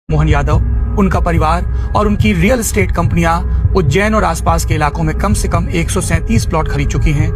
मोहन यादव, उनका परिवार और उनकी रियल एस्टेट कंपनियां उज्जैन और आसपास के इलाकों में कम से कम 137 प्लॉट खरीद चुकी हैं,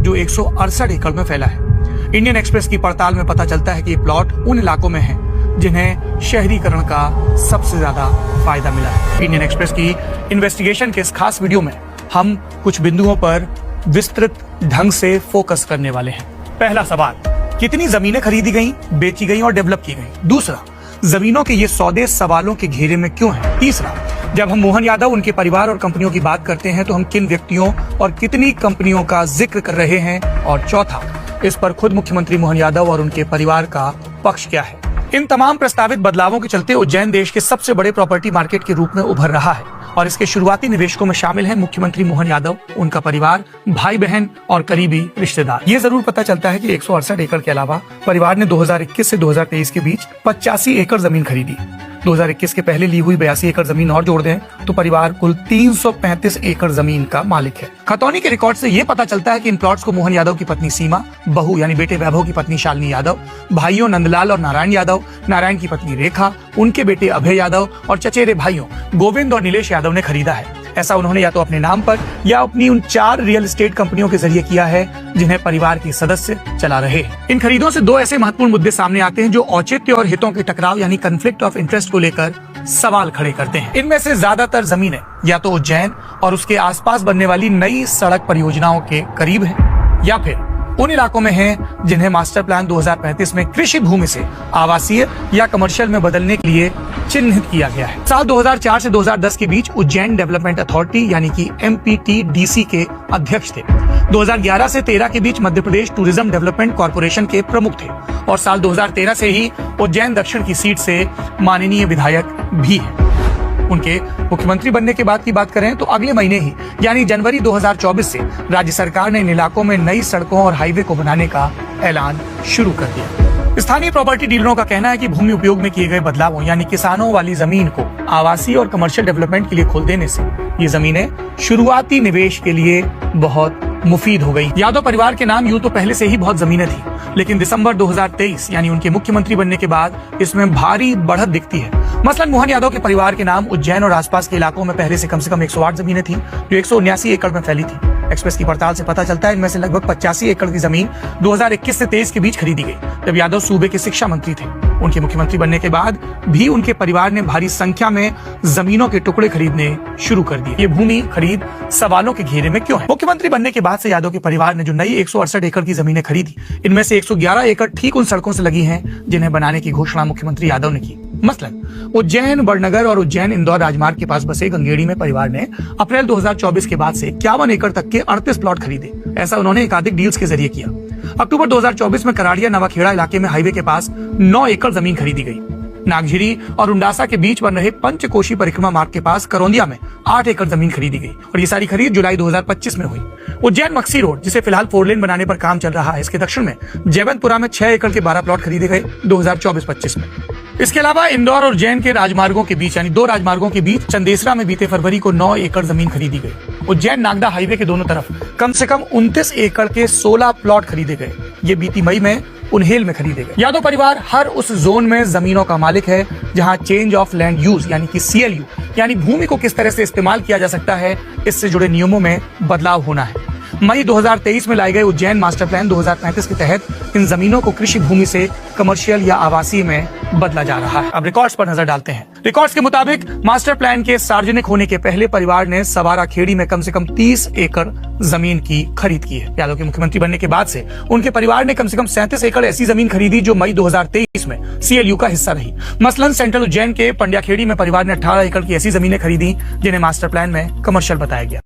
जो 168 एकड़ में फैला है। इंडियन एक्सप्रेस की पड़ताल में पता चलता है कि ये प्लॉट उन इलाकों में हैं जिन्हें शहरीकरण का सबसे ज्यादा फायदा मिला है। इंडियन एक्सप्रेस की इन्वेस्टिगेशन के इस खास वीडियो में हम कुछ बिंदुओं पर विस्तृत ढंग से फोकस करने वाले हैं। पहला सवाल, कितनी जमीनें खरीदी गई, बेची गई और डेवलप की गई? दूसरा, जमीनों के ये सौदे सवालों के घेरे में क्यों हैं? तीसरा, जब हम मोहन यादव, उनके परिवार और कंपनियों की बात करते हैं तो हम किन व्यक्तियों और कितनी कंपनियों का जिक्र कर रहे हैं? और चौथा, इस पर खुद मुख्यमंत्री मोहन यादव और उनके परिवार का पक्ष क्या है? इन तमाम प्रस्तावित बदलावों के चलते उज्जैन देश के सबसे बड़े प्रॉपर्टी मार्केट के रूप में उभर रहा है और इसके शुरुआती निवेशकों में शामिल हैं मुख्यमंत्री मोहन यादव, उनका परिवार, भाई बहन और करीबी रिश्तेदार। ये जरूर पता चलता है कि 168 एकड़ के अलावा परिवार ने 2021 से 2023 के बीच 85 एकड़ जमीन खरीदी। 2021 के पहले ली हुई 82 एकड़ जमीन और जोड़ दें तो परिवार कुल 335 एकड़ जमीन का मालिक है। खतौनी के रिकॉर्ड से ये पता चलता है कि इन प्लॉट्स को मोहन यादव की पत्नी सीमा, बहू यानी बेटे वैभव की पत्नी शालिनी यादव, भाइयों नंदलाल और नारायण यादव, नारायण की पत्नी रेखा, उनके बेटे अभय यादव और चचेरे भाइयों गोविंद और नीलेश यादव ने खरीदा है। ऐसा उन्होंने या तो अपने नाम पर या अपनी उन 4 रियल एस्टेट कंपनियों के जरिए किया है जिन्हें परिवार के सदस्य चला रहे हैं। इन खरीदों से 2 ऐसे महत्वपूर्ण मुद्दे सामने आते हैं जो औचित्य और हितों के टकराव यानी कन्फ्लिक्ट ऑफ इंटरेस्ट को लेकर सवाल खड़े करते हैं। इनमें से ज्यादातर जमीनें या तो उज्जैन और उसके आसपास बनने वाली नई सड़क परियोजनाओं के करीब है या फिर उन इलाकों में हैं जिन्हें मास्टर प्लान 2035 में कृषि भूमि से आवासीय या कमर्शियल में बदलने के लिए चिन्हित किया गया है। साल 2004 से 2010 के बीच उज्जैन डेवलपमेंट अथॉरिटी यानी कि MPTDC के अध्यक्ष थे। 2011 से 13 के बीच Madhya Pradesh tourism development corporation के प्रमुख थे और साल 2013 से ही उज्जैन दक्षिण की सीट से माननीय विधायक भी है। उनके मुख्यमंत्री बनने के बाद की बात करें तो अगले महीने ही यानी जनवरी 2024 से राज्य सरकार ने इन इलाकों में नई सड़कों और हाईवे को बनाने का ऐलान शुरू कर दिया। स्थानीय प्रॉपर्टी डीलरों का कहना है कि भूमि उपयोग में किए गए बदलावों यानी किसानों वाली जमीन को आवासीय और कमर्शियल डेवलपमेंट के लिए खोल देने से ये जमीनें शुरुआती निवेश के लिए बहुत मुफीद हो गई। यादव परिवार के नाम यूं तो पहले से ही बहुत जमीनें थी, लेकिन दिसंबर 2023 यानी उनके मुख्यमंत्री बनने के बाद इसमें भारी बढ़त दिखती है। मसलन मोहन यादव के परिवार के नाम उज्जैन और आसपास के इलाकों में पहले से कम 108 जमीनें थी जो 179 एकड़ में फैली थी। एक्सप्रेस की पड़ताल से पता चलता है इनमें से लगभग 85 एकड़ की जमीन 2021 से 23 के बीच खरीदी गई, जब यादव सूबे के शिक्षा मंत्री थे। उनके मुख्यमंत्री बनने के बाद भी उनके परिवार ने भारी संख्या में जमीनों के टुकड़े खरीदने शुरू कर दिए। ये भूमि खरीद सवालों के घेरे में क्यों है? मुख्यमंत्री बनने के बाद से यादव के परिवार ने जो नई 168 एकड़ की जमीनें खरीदी, इनमें से 111 एकड़ ठीक उन सड़कों से लगी हैं जिन्हें बनाने की घोषणा मुख्यमंत्री यादव ने की। मसलन उज्जैन बड़नगर और उज्जैन इंदौर राजमार्ग के पास बसे गंगेड़ी में परिवार ने अप्रैल 2024 के बाद से 51 एकड़ तक के 38 प्लॉट खरीदे। ऐसा उन्होंने एकाधिक डील्स के जरिए किया। अक्टूबर 2024 में कराड़िया नवाखेड़ा इलाके में हाईवे के पास 9 एकड़ जमीन खरीदी गई। नागझिरी और उंडासा के बीच बन रहे पंचकोशी परिक्रमा मार्ग के पास करौंदिया में 8 एकड़ जमीन खरीदी गई और ये सारी खरीद जुलाई 2025 में हुई। उज्जैन मक्सी रोड, जिसे फिलहाल 4 लेन बनाने पर काम चल रहा है, इसके दक्षिण में जयवंतपुरा में 6 एकड़ के 12 प्लॉट खरीदे गए 2024-25 में। इसके अलावा इंदौर और उज्जैन के राजमार्गों के बीच यानी 2 राजमार्गों के बीच चंदेसरा में बीते फरवरी को 9 एकड़ जमीन खरीदी गई। उज्जैन नागदा हाईवे के दोनों तरफ कम से कम 29 एकड़ के 16 प्लॉट खरीदे गए। ये बीती मई में उन्हेल में खरीदे गए। यादव परिवार हर उस जोन में जमीनों का मालिक है जहां चेंज ऑफ लैंड यूज यानी कि CLU यानी भूमि को किस तरह से इस्तेमाल किया जा सकता है, इससे जुड़े नियमों में बदलाव होना है। मई 2023 में लाए गए उज्जैन मास्टर प्लान 2035 के तहत इन जमीनों को कृषि भूमि से कमर्शियल या आवासीय में बदला जा रहा है। अब रिकॉर्ड्स पर नजर डालते हैं। रिकॉर्ड्स के मुताबिक मास्टर प्लान के सार्वजनिक होने के पहले परिवार ने सवारा खेड़ी में कम से कम 30 एकड़ जमीन की खरीद की है। यादव के मुख्यमंत्री बनने के बाद से उनके परिवार ने कम से कम 37 एकड़ ऐसी जमीन खरीदी जो मई 2023 में CLU का हिस्सा रही। मसलन सेंट्रल उज्जैन के पंड्याखेड़ी में परिवार ने 18 एकड़ की ऐसी जमीनें खरीदी जिन्हें मास्टर प्लान में कमर्शियल बताया गया।